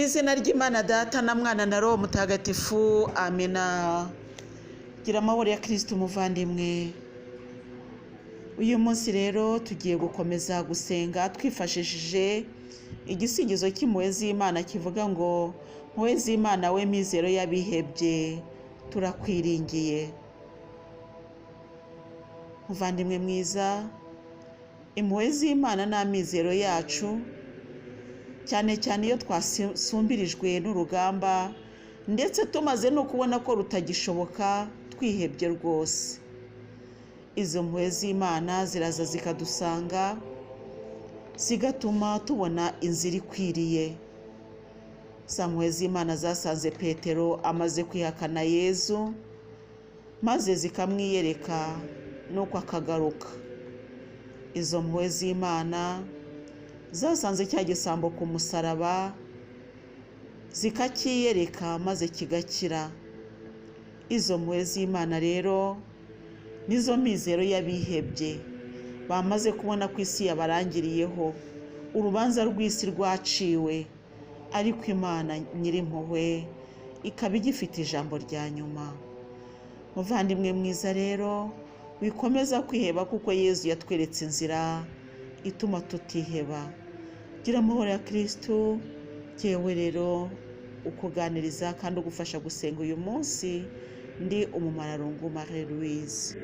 izina ry'Imana Data na Mwana na Roho Mutagatifu, amena. Gira amahoro ya Kristo umuvandimwe. Uyu munsi rero tugiye gukomeza gusenga twifashishije igisingizo cy'impuhwe z'Imana kivuga ngo mpuhwe z'Imana we mizero y'abihebye turakwiringiye. Muvandimwe mwiza, impuhwe z'Imana n'amizero yacu, cyane cyane iyo twasumbirijwe n'urugamba ndetse tumaze no kubona ko rutagishoboka, twihebye rwose. Izo mpuhwe z'Imana ziraza zikadusanga, zigatuma tubona inzira ikwiriye. Za mpuhwe z'Imana zasanze Petero amaze kwihakana Yezu, maze zikamwiyereka nuko akagaruka. Izo mpuhwe z'Imana zasanze cya gisambo ku musaraba, zikakiyereka maze kigakira. Izo mpuhwe z'Imana rero nizo mizero y'abihebye, bamaze kubona ko isi yabarangiriyeho, urubanza rw'isi rwaciwe, ariko Imana Nyirimpuhwe ikaba igifite ijambo rya nyuma. Muvandimwe mwiza rero, wikomeza kwiheba kuko Yezu yatweretse inzira ituma tutiheba. Gira amahoro ya Kristo, jyewe rero ukuganiriza kandi ugufasha gusenga uyu munsi ndi umumararungu Marie Louise.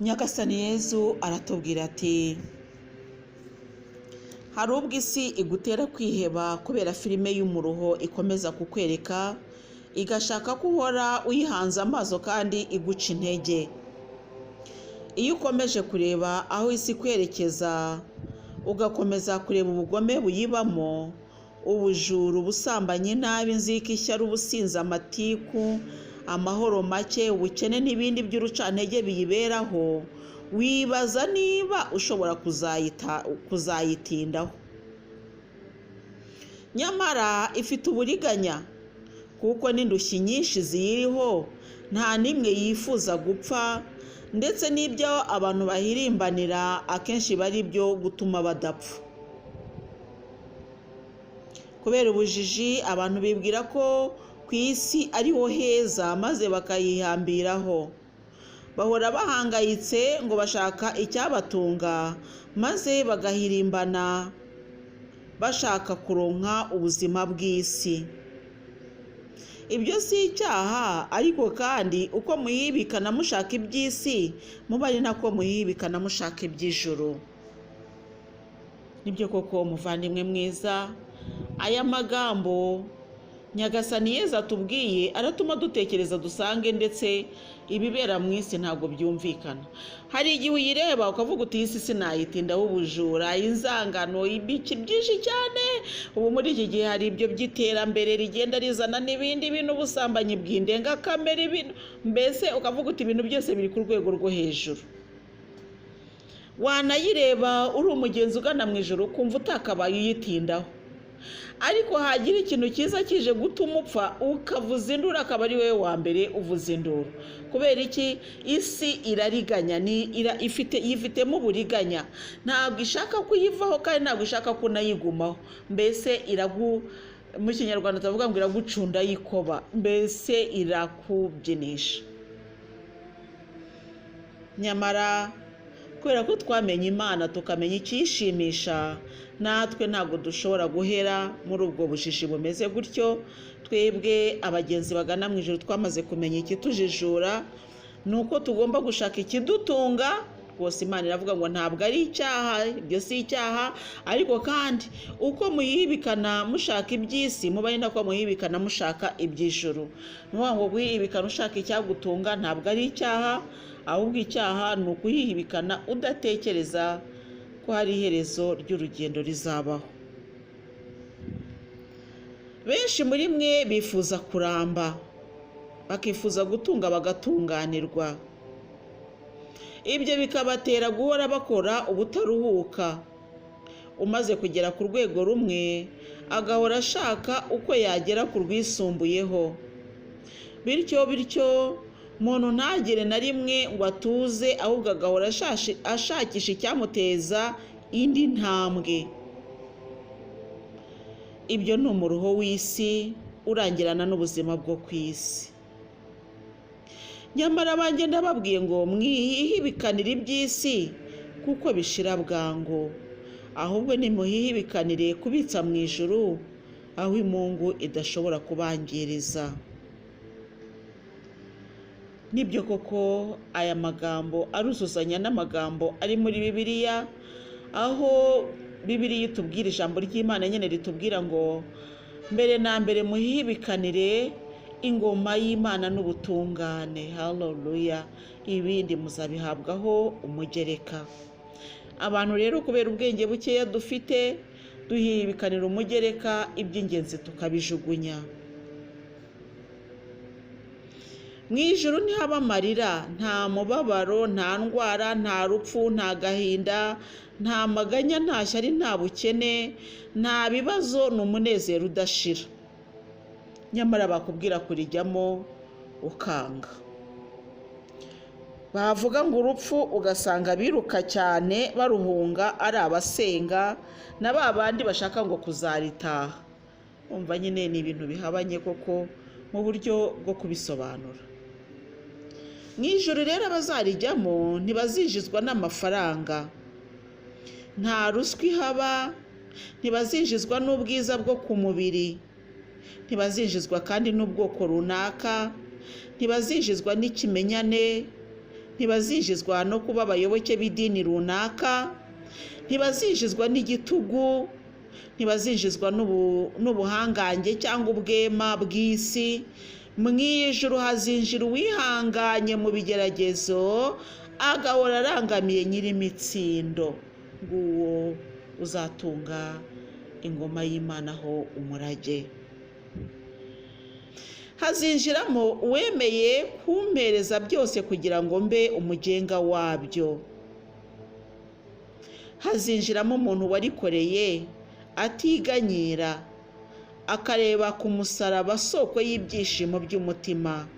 Nyagasani Yezu aratubwira ati, hari ubwo isi igutera kwiheba kubera filime y'umuruho ikomeza kukwereka, igashaka ko uhora uyihanze amaso kandi iguca intege. Iyo ukomeje kureba aho isi kwerekeza, ugakomeza kureba ubugome buyibamo, ubujuru, ubusambanyi, nabi, inzika, ishyari, ubusinzi, amatiku, amahoro make, ubukene n'ibindi by'urucantege biyiberaho, wibaza niba ushobora kuzayitindaho. Nyamara ifite uburiganya, kuko n'indushyi nyinshi ziyiriho nta n'imwe yifuza gupfa, ndetse n'ibyo abantu bahirimbanira akenshi bari byo gutuma badapfa. Kubera ubujiji, abantu bibwira ko ku isi ariho heza maze bakayihambiraho. Bahora bahangayitse ngo bashaka icyabatunga, maze bagahirimbana bashaka kuronka ubuzima bw'isi. Ibyo si icyaha, ariko kandi uko muhibikana mushaka iby'isi, muba ari nako muhibikana mushaka iby'ijuru. Nibyo koko muvandimwe mwiza, aya magambo Nyagasani Yezu atubwiye aratuma dutekereza dusange ndetse ibibera mu isi ntabwo byumvikana. Hari igihe uyireba ukavuga uti iyi si sinayitindaho, ubujura, inzangano, ibiki byinshi cyane. Ubu muri iki gihe hari ibyo by'iterambere rigenda rizana n'ibindi bintu, ubusambanyi bw'indengakamere, ibintu mbese ukavuga uti ibintu byose biri ku rwego rwo hejuru. Wanayireba uri umugenzi ugana mu ijoro ukumva utakabaye uyitindaho, ariko hagira ikintu cyiza kije gutuma upfa ukavuza induru, akaba ari wowe wa mbere uvuza induru. Kubera iki? Isi irariganya, yifitemo uburiganya, ntabwo ishaka kuyivaho kandi ntabwo ishaka kunayigumaho. Mbese mu Kinyarwanda tuvuga ngo iragucunda yikoba, mbese irakubyinisha. Nyamara kubera ko twamenye Imana tukamenya icyishimisha, natwe ntabwo dushobora guhera muri ubwo bushishi bumeze gutyo. Twebwe abagenzi bagana mu ijoro twamaze kumenya ikitujijura, ni uko tugomba gushaka ikidutunga. Rwose Imana iravuga ngo ntabwo ari icyaha, ibyo si icyaha, ariko kandi uko muhibikana mushaka iby'isi muba ari nako muhibikana mushaka iby'ijuru. Ni ukuvuga ngo guhibikana ushaka icyagutunga ntabwo ari icyaha, ahubwo icyaha ni ukuhihibikana udatekereza ko hari iherezo ry'urugendo rizabaho. Benshi muri mwe bifuza kuramba, bakifuza gutunga bagatunganirwa. Ibyo bikabatera guhora bakora ubutaruhuka. Umaze kugera ku rwego rumwe agahora ashaka uko yagera ku rwisumbuyeho, bityo umuntu ntagire na rimwe ngo atuze, ahubwo agahora ashakisha icyamuteza indi ntambwe. Ibyo ni umuruho w'isi urangirana n'ubuzima bwo ku isi. Nyamara banjye ndababwiye ngo mwihibikanire iby'isi kuko bishira bwangu, ahubwo nimuhihibikanire kubitsa mu ijuru aho imungu idashobora kubangiriza. Nibyo koko aya magambo aruzuzanya n'amagambo ari muri Bibiliya, aho Bibiliya itubwira, ijambo ry'Imana nyine ritubwira ngo mbere na mbere muhihibikanire ingoma y'Imana n'ubutungane. Haleluya! Ibindi muzabihabwaho umugereka. Abantu rero kubera ubwenge bukeya dufite, duhihibikanira umugereka, iby'ingenzi tukabijugunya. Mu ijuru ntihaba amarira, nta mubabaro, nta ndwara, nta rupfu, nta gahinda, nta maganya, nta shyari, nta bukene, nta bibazo, ni umunezero udashira. Nyamara bakubwira kurijyamo ukanga. Bavuga ngo urupfu ugasanga biruka cyane baruhunga ari abasenga, na ba bandi bashaka ngo kuzaritaha. Umva nyine ni ibintu bihabanye koko mu buryo bwo kubisobanura. Mu ijuru rero abazarijyamo ntibazinjizwa n'amafaranga, nta ruswa ihaba, ntibazinjizwa n'ubwiza bwo ku mubiri, ntibazinjizwa kandi n'ubwoko runaka, ntibazinjizwa n'ikimenyane, ntibazinjizwa no kuba abayoboke b'idini runaka, ntibazinjizwa n'igitugu, ntibazinjizwa n'ubuhangange cyangwa ubwema bw'isi. Mu ijuru hazinjira uwihanganye mu bigeragezo, agahora arangamiye nyir'imitsindo. Nguwo uzatunga ingoma y'Imana ho umurage. Hazinjiramo uwemeye kumpereza byose kugira ngo mbe umugenga wabyo. Hazinjiramo umuntu warikoreye atiganyira, akareba ku musaraba soko y'ibyishimo by'umutima.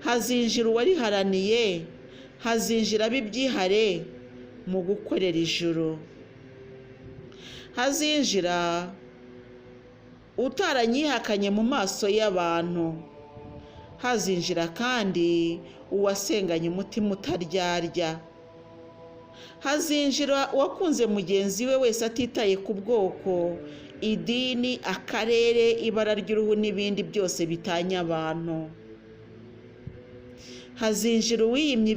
Hazinjira uwariharaniye, hazinjira ab'ibyihare mu gukorera ijuru. Hazinjira utaranyihakanye mu maso y'abantu. Hazinjira kandi uwasenganye umutima utaryarya. Hazinjira uwakunze mugenzi we wese atitaye ku bwoko, idini, akarere, ibara ry'uruhu n'ibindi byose bitanya abantu. Hazinjira uwiyimye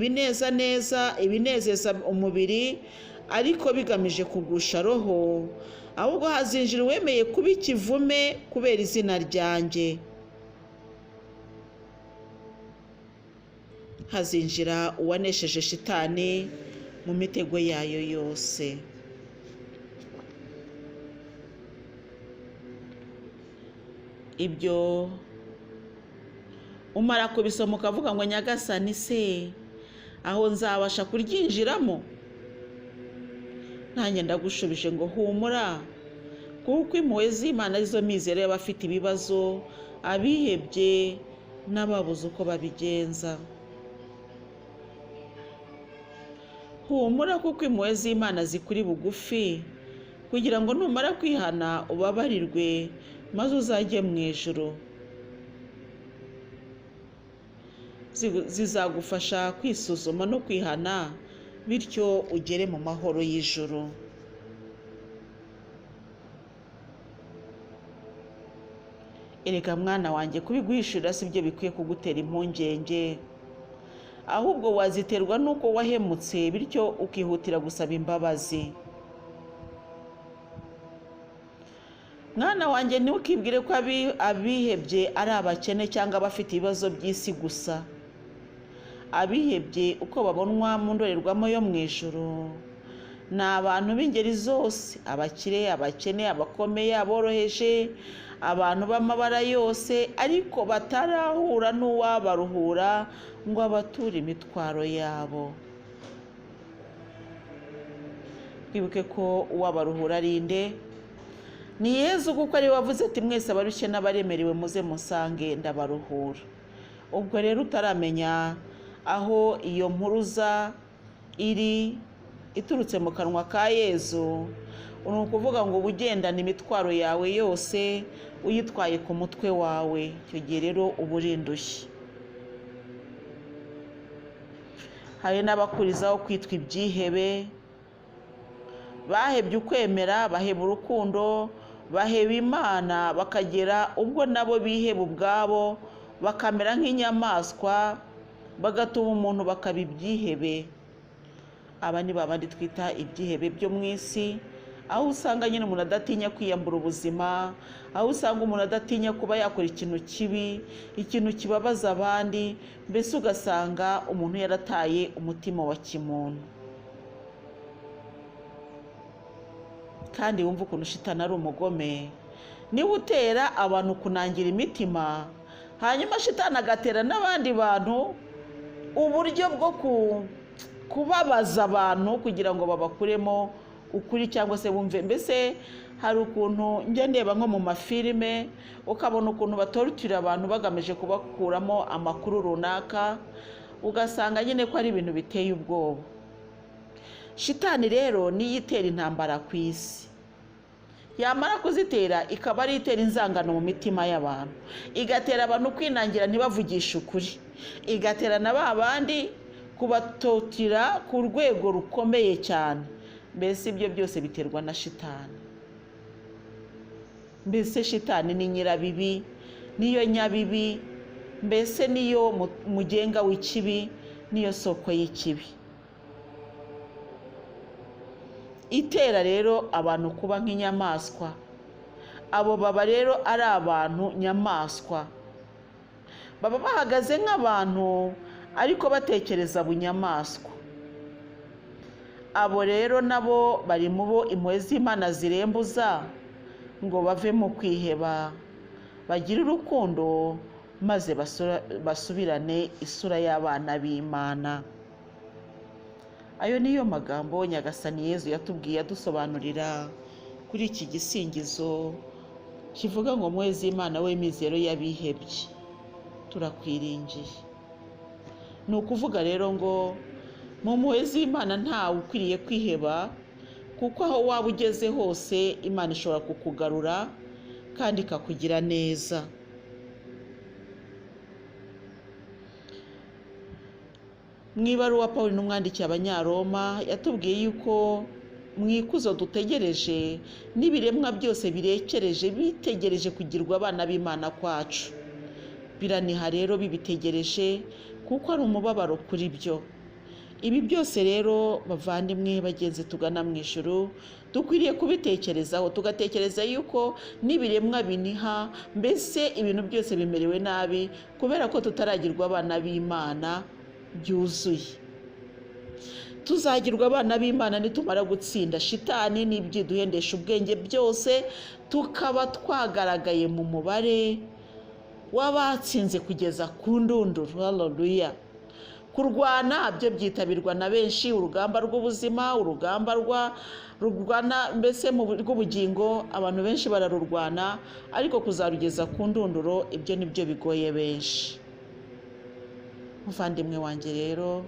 ibinezeza umubiri, ariko bigamije kugusha roho, ahubwo hazinjira uwemeye kuba ikivume kubera izina ryanjye. Hazinjira uwanesheje shitani mu mitego yayo yose. Ibyo umara kubisoma ukavuga ngo Nyagasani se, aho nzabasha kuryinjiramo? Nanjye ndagushubije ngo humura, kuko impuhwe z'Imana arizo mizero y'abafite ibibazo, abihebye n'ababuze uko babigenza. Humura, kuko impuhwe z'Imana zikuri bugufi, kugira ngo numara kwihana ubabarirwe, maze uzajye mu ijuru. Zizagufasha kwisuzuma no kwihana, bityo ugere mu mahoro y'ijuru. Erega mwana wanjye, kubiguhishurira si byo bikwiye kugutera impungenge, ahubwo waziterwa n'uko wahemutse, bityo ukihutira gusaba imbabazi. Mwana wanjye, ntukibwire ko abihebye ari abakene cyangwa abafite ibibazo by'isi gusa. Abihebye uko babonwa mu ndorerwamo yo mu ijuru ni abantu b'ingeri zose, abakire, abakene, abakomeye, aboroheje, abantu b'amabara yose, ariko batarahura n'uwabaruhura ngo abature imitwaro yabo. Twibuke ko uwabaruhura ari nde? Ni Yezu, kuko ari we wavuze ati mwese abarushye n'abaremerewe muze musange ndabaruhura. Ubwo rero utaramenya aho iyo mpuruza iri iturutse mu kanwa ka Yezu, ni ukuvuga ngo ubugendana imitwaro yawe yose uyitwaye ku mutwe wawe, icyo gihe rero uba uri indushyi. Hari n'abakurizaho kwitwa ibyihebe, bahebye ukwemera, baheba urukundo, baheba Imana, bakagera ubwo nabo biheba ubwabo, bakamera nk'inyamaswa, bagatuma umuntu bakaba ibyihebe. Aba ni babandi twita ibyihebe byo mu isi, aho usanga nyine umuntu adatinya kwiyambura ubuzima, aho usanga umuntu adatinya kuba yakora ikintu kibi, ikintu kibabaza abandi, mbese ugasanga umuntu yarataye umutima wa kimuntu. Kandi wumva ukuntu shitani ari umugome, niwe utera abantu kunangira imitima, hanyuma shitani agatera n'abandi bantu uburyo bwo kubabaza abantu kugira ngo babakuremo ukuri cyangwa se bumve. Mbese hari ukuntu njya ndeba nko mu mafilime, ukabona ukuntu batorutira abantu bagamije kubakuramo amakuru runaka, ugasanga nyine ko ari ibintu biteye ubwoba. Shitani rero niyo itera intambara ku isi, yamara kuzitera ikaba ari itera inzangano mu mitima y'abantu, igatera abantu kwinangira ntibavugishe ukuri, igatera na ba bandi kubatotira ku rwego rukomeye cyane. Mbese ibyo byose biterwa na shitani. Mbese shitani ni nyirabibi, niyo nyabibi, mbese niyo mugenga w'ikibi, niyo soko y'ikibi. Itera rero abantu kuba nk'inyamaswa. Abo baba rero ari abantu nyamaswa, baba bahagaze nk'abantu ariko batekereza bunyamaswa. Abo rero nabo bari mu bo impuhwe z'Imana zirembuza ngo bave mu kwiheba, bagire urukundo, maze basubirane isura y'abana b'Imana. Ayo niyo magambo Nyagasani Yezu yatubwiye adusobanurira kuri iki gisingizo kivuga ngo impuhwe z'Imana we mizero y'abihebye, turakwiringiye. Ni ukuvuga rero ngo mu mpuhwe z'Imana ntawe ukwiriye kwiheba, kuko aho waba ugeze hose Imana ishobora kukugarura kandi ikakugira neza. Mu ibaruwa Pawulo n'umwandikiye Abanyaroma yatubwiye yuko mu ikuzo dutegereje n'ibiremwa byose birekereje bitegereje kugirwa abana b'Imana kwacu. Biraniha rero bibitegereje, kuko ari umubabaro kuri byo. Ibi byose rero bavandimwe bagenzi tugana mu ijuru dukwiriye kubitekerezaho, tugatekereza yuko n'ibiremwa biniha, mbese ibintu byose bimerewe nabi kubera ko tutaragirwa abana b'Imana byuzuye. Tuzagirwa abana b'Imana nitumara gutsinda shitani n'ibyiduhendesha ubwenge byose, tukaba twagaragaye mu mubare w'abatsinze kugeza ku ndunduro. Haleluya! Kurwana byo byitabirwa na benshi, urugamba rw'ubuzima, urugamba rurwana mbese mu rw'ubugingo, abantu benshi bararurwana, ariko kuzarugeza ku ndunduro ibyo nibyo bigoye benshi. Muvandimwe wanjye rero,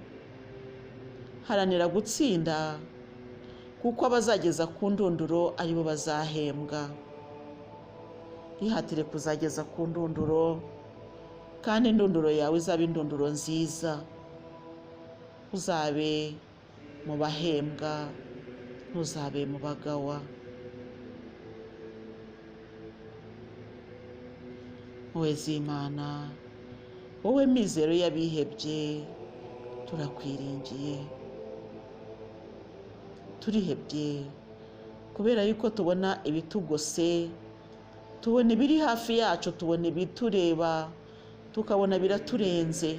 haranira gutsinda, kuko abazageza ku ndunduro aribo bazahembwa. Ihatire kuzageza ku ndunduro, kandi indunduro yawe izabe indunduro nziza. Uzabe mu bahembwa, ntuzabe mu bagawa. Wowe z'Imana, wowe mizero y'abihebye, turakwiringiye. Turihebye kubera yuko tubona ibitugose, tubona ibiri hafi yacu, tubona ibitureba, tukabona biraturenze,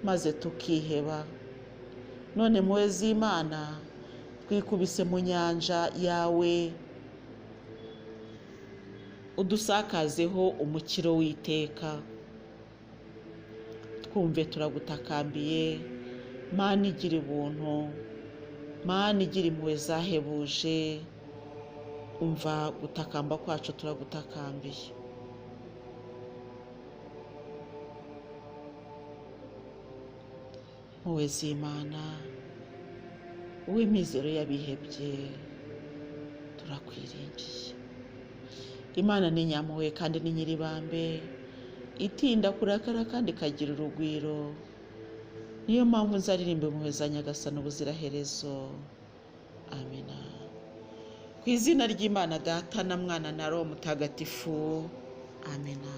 maze tukiheba. None mpuhwe z'Imana, twikubise mu nyanja yawe, udusakazeho umukiro w'iteka. Twumve turagutakambiye, Mana igira ubuntu, Mana igira impuhwe zahebuje, umva gutakamba kwacu, turagutakambiye. Mpuhwe z'Imana, wowe mizero y'abihebye, turakwiringiye. Imana ni nyampuhwe kandi ni nyiribambe, itinda kurakara kandi ikagira urugwiro. Niyo mpamvu nzaririmba impuhwe za Nyagasani ubuziraherezo. Amina. Ku izina ry'Imana Data na Mwana na Roho Mutagatifu. Amina.